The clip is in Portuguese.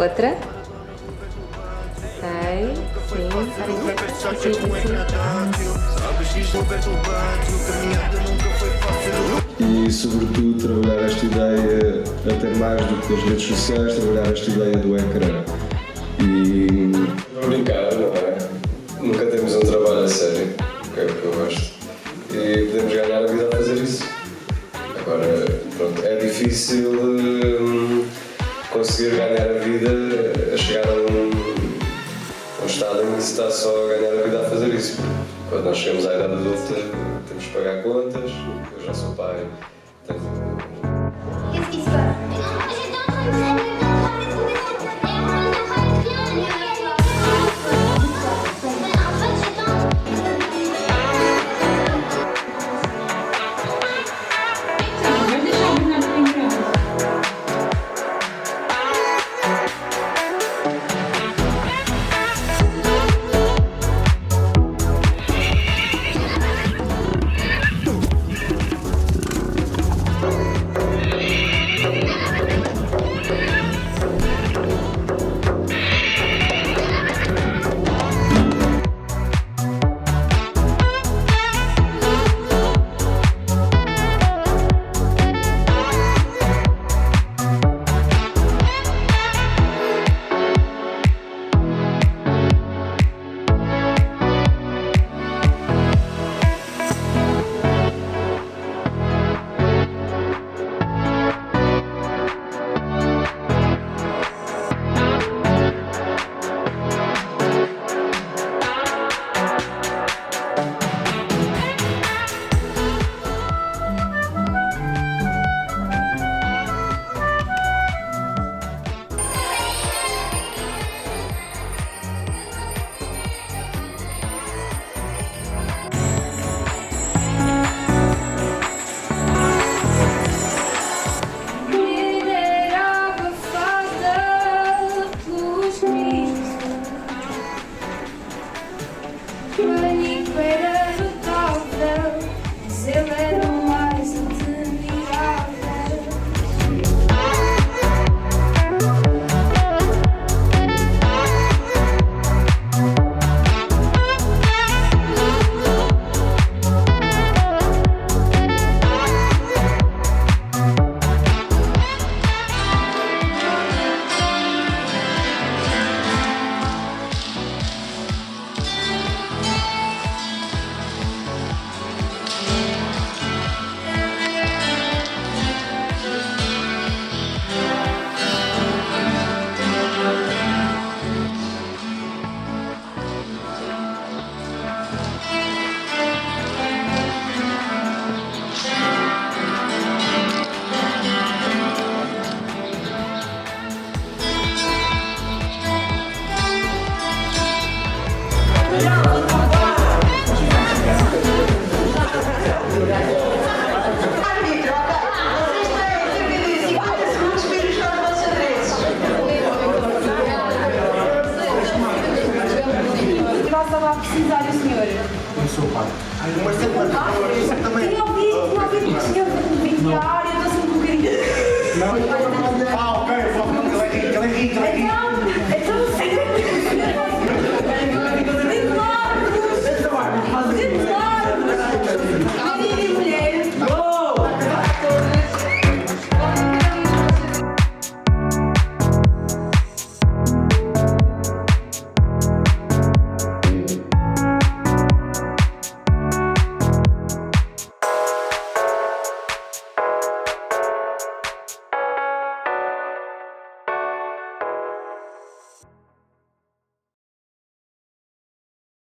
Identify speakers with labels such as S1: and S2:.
S1: Outra. Ok, sim.
S2: E sobretudo trabalhar esta ideia, até mais do que as redes sociais, trabalhar esta ideia do ecrã. E brincar, não é? Nunca temos um trabalho a sério, que é o que eu gosto. E podemos ganhar a vida a fazer isso. Agora, pronto, é difícil conseguir ganhar a vida a chegar a um estado em que se está só a ganhar a vida a fazer isso. Quando nós chegamos à idade adulta, temos que pagar contas. Eu já sou pai, tenho...
S3: Estava a precisar do senhor.
S4: Eu sou o pai.
S3: Tinha ouvido que o senhor vinha da área, eu estou sempre um bocadinho.
S4: Não, ok, ele é rico.